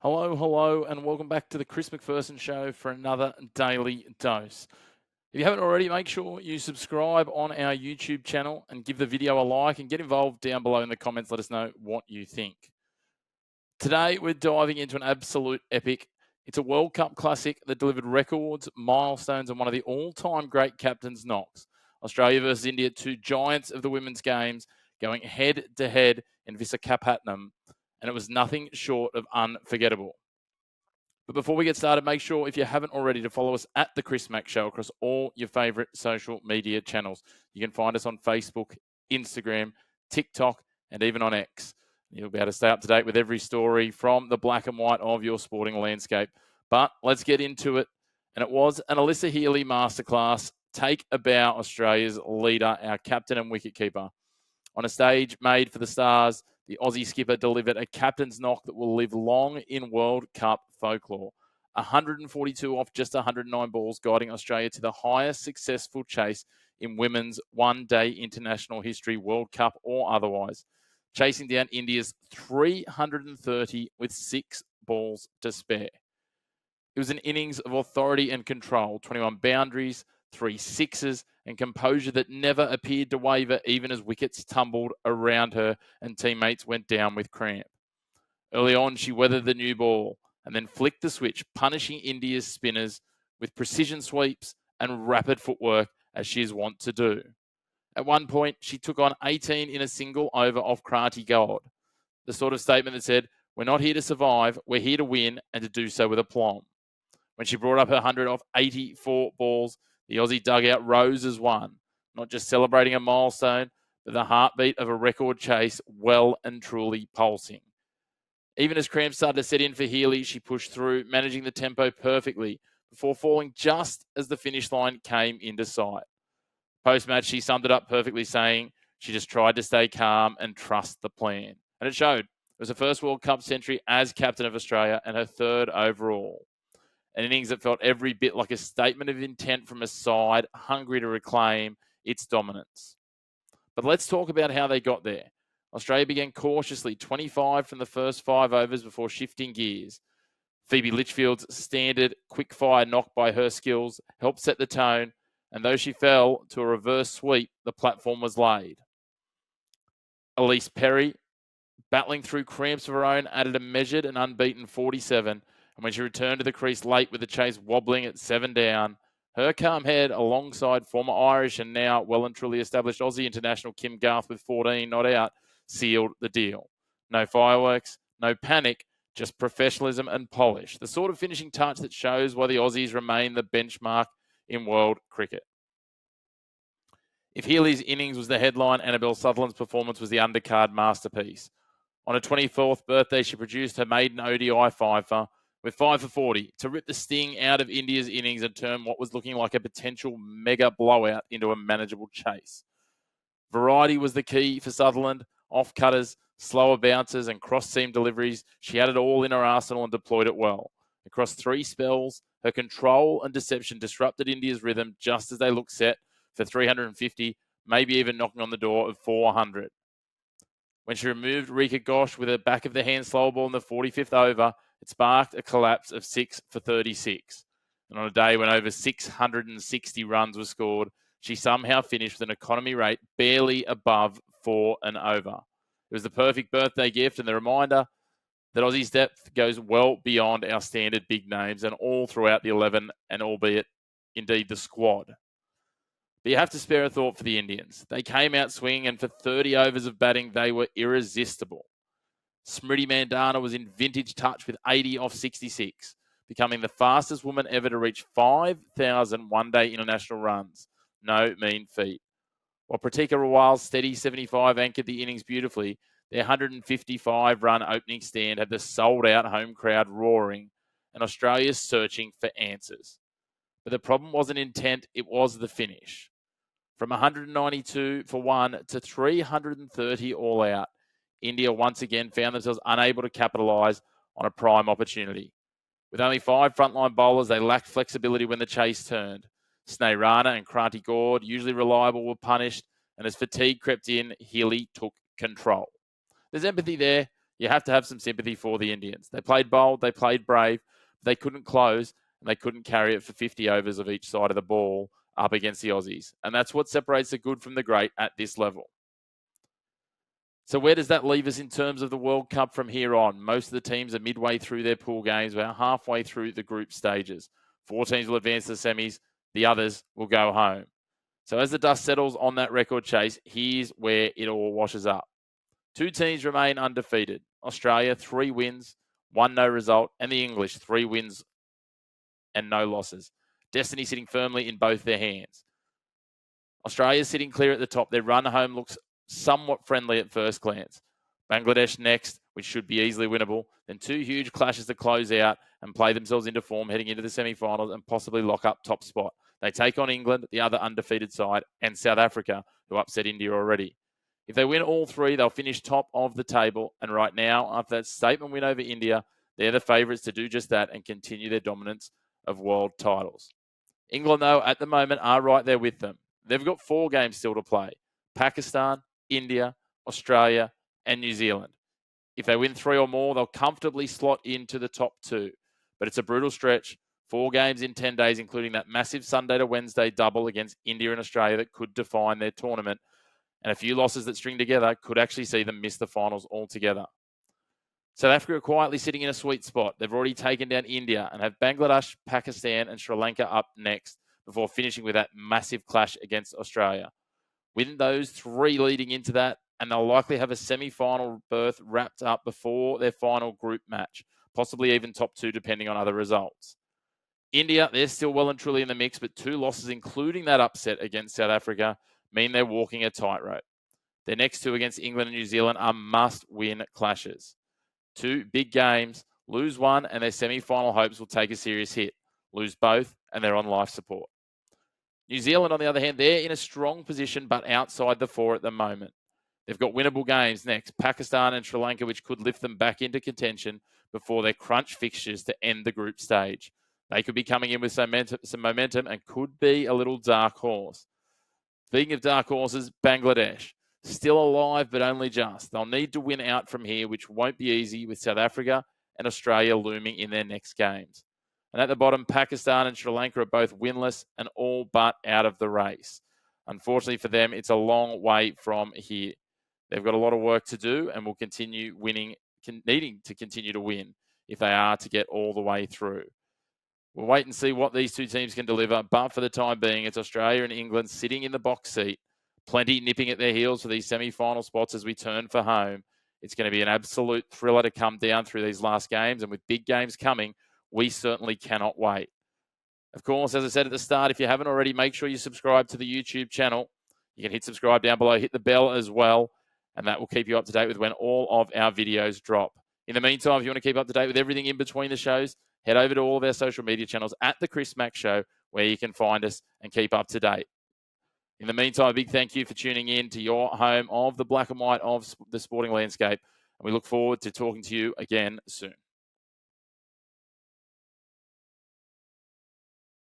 Hello, and welcome back to the Chris McPherson Show for another daily dose. If you haven't already, make sure you subscribe on our YouTube channel and give the video a like and get involved down below in the comments. Let us know what you think. Today, we're diving into an absolute epic. It's a World Cup classic that delivered records, milestones, and one of the all-time great captain's knocks. Australia versus India, two giants of the women's games, going head-to-head in Visakhapatnam, and it was nothing short of unforgettable. But before we get started, make sure, if you haven't already, to follow us at The Chris Mack Show across all your favourite social media channels. You can find us on Facebook, Instagram, TikTok, and even on X. You'll be able to stay up to date with every story from the black and white of your sporting landscape. But let's get into it. And it was an Alyssa Healy masterclass. Take a bow, Australia's leader, our captain and wicketkeeper. On a stage made for the stars, the Aussie skipper delivered a captain's knock that will live long in World Cup folklore. 142 off just 109 balls, guiding Australia to the highest successful chase in women's one-day international history, World Cup or otherwise, chasing down India's 330 with 6 balls to spare. It was an innings of authority and control, 21 boundaries, 3 sixes, and composure that never appeared to waver even as wickets tumbled around her and teammates went down with cramp. Early on, she weathered the new ball and then flicked the switch, punishing India's spinners with precision sweeps and rapid footwork, as she is wont to do. At one point, she took on 18 in a single over off Kranti God, the sort of statement that said, "We're not here to survive, we're here to win, and to do so with aplomb." When she brought up her 100 off 84 balls, the Aussie dugout rose as one, not just celebrating a milestone, but the heartbeat of a record chase well and truly pulsing. Even as cramps started to set in for Healy, she pushed through, managing the tempo perfectly before falling just as the finish line came into sight. Post-match, she summed it up perfectly, saying she just tried to stay calm and trust the plan. And it showed. It was her first World Cup century as captain of Australia and her third overall. An innings that felt every bit like a statement of intent from a side hungry to reclaim its dominance. But let's talk about how they got there. Australia began cautiously, 25 from the first 5 overs before shifting gears. Phoebe Litchfield's standard quick-fire knock by her skills helped set the tone, and though she fell to a reverse sweep, the platform was laid. Elise Perry, battling through cramps of her own, added a measured and unbeaten 47, and when she returned to the crease late with the chase wobbling at 7 down, her calm head alongside former Irish and now well and truly established Aussie international Kim Garth with 14 not out sealed the deal. No fireworks, no panic, just professionalism and polish. The sort of finishing touch that shows why the Aussies remain the benchmark in world cricket. If Healy's innings was the headline, Annabel Sutherland's performance was the undercard masterpiece. On her 24th birthday, she produced her maiden ODI fifer with 5 for 40 to rip the sting out of India's innings and turn what was looking like a potential mega blowout into a manageable chase. Variety was the key for Sutherland. Off-cutters, slower bounces, and cross-seam deliveries. She had it all in her arsenal and deployed it well. Across 3 spells, her control and deception disrupted India's rhythm just as they looked set for 350, maybe even knocking on the door of 400. When she removed Rika Ghosh with a back-of-the-hand slow ball in the 45th over, it sparked a collapse of 6 for 36. And on a day when over 660 runs were scored, she somehow finished with an economy rate barely above 4 and over. It was the perfect birthday gift and the reminder that Aussie's depth goes well beyond our standard big names and all throughout the 11 and albeit indeed the squad. But you have to spare a thought for the Indians. They came out swinging, and for 30 overs of batting, they were irresistible. Smriti Mandana was in vintage touch with 80 off 66, becoming the fastest woman ever to reach 5,000 one-day international runs. No mean feat. While Pratika Rawal's steady 75 anchored the innings beautifully, their 155-run opening stand had the sold-out home crowd roaring, and Australia's searching for answers. But the problem wasn't intent, it was the finish. From 192 for 1 to 330 all out, India once again found themselves unable to capitalise on a prime opportunity. With only 5 frontline bowlers, they lacked flexibility when the chase turned. Sneh Rana and Kranti God, usually reliable, were punished, and as fatigue crept in, Healy took control. There's empathy there. you have to have some sympathy for the Indians. They played bold, they played brave, but they couldn't close, and they couldn't carry it for 50 overs of each side of the ball up against the Aussies. And that's what separates the good from the great at this level. So where does that leave us in terms of the World Cup from here on? Most of the teams are midway through their pool games, about halfway through the group stages. 4 teams will advance to the semis, the others will go home. So as the dust settles on that record chase, here's where it all washes up. 2 teams remain undefeated. Australia, 3 wins, 1 no result, and the English, 3 wins and no losses. Destiny sitting firmly in both their hands. Australia sitting clear at the top. Their run home looks somewhat friendly at first glance. Bangladesh next, which should be easily winnable. Then 2 huge clashes to close out and play themselves into form heading into the semi-finals and possibly lock up top spot. They take on England, the other undefeated side, and South Africa, who upset India already. If they win all 3, they'll finish top of the table. And right now, after that statement win over India, they're the favourites to do just that and continue their dominance of world titles. England, though, at the moment are right there with them. They've got 4 games still to play. Pakistan, India, Australia, and New Zealand. If they win 3 or more, they'll comfortably slot into the top 2. But it's a brutal stretch. 4 games in 10 days, including that massive Sunday to Wednesday double against India and Australia that could define their tournament. And a few losses that string together could actually see them miss the finals altogether. South Africa are quietly sitting in a sweet spot. They've already taken down India and have Bangladesh, Pakistan, and Sri Lanka up next before finishing with that massive clash against Australia. Win those 3 leading into that, and they'll likely have a semi-final berth wrapped up before their final group match, possibly even top 2 depending on other results. India, they're still well and truly in the mix, but 2 losses, including that upset against South Africa, mean they're walking a tightrope. Their next 2 against England and New Zealand are must-win clashes. 2 big games, lose one, and their semi-final hopes will take a serious hit. Lose both, and they're on life support. New Zealand, on the other hand, they're in a strong position, but outside the 4 at the moment. They've got winnable games next, Pakistan and Sri Lanka, which could lift them back into contention before their crunch fixtures to end the group stage. They could be coming in with some momentum and could be a little dark horse. Speaking of dark horses, Bangladesh. Still alive, but only just. They'll need to win out from here, which won't be easy with South Africa and Australia looming in their next games. And at the bottom, Pakistan and Sri Lanka are both winless and all but out of the race. Unfortunately for them, it's a long way from here. They've got a lot of work to do and will continue winning, needing to continue to win if they are to get all the way through. We'll wait and see what these 2 teams can deliver, but for the time being, it's Australia and England sitting in the box seat, plenty nipping at their heels for these semi-final spots as we turn for home. It's going to be an absolute thriller to come down through these last games, and with big games coming, we certainly cannot wait. Of course, as I said at the start, if you haven't already, make sure you subscribe to the YouTube channel. You can hit subscribe down below, hit the bell as well, and that will keep you up to date with when all of our videos drop. In the meantime, if you want to keep up to date with everything in between the shows, head over to all of our social media channels at The Chris Mack Show, where you can find us and keep up to date. In the meantime, a big thank you for tuning in to your home of the black and white of the sporting landscape, and we look forward to talking to you again soon.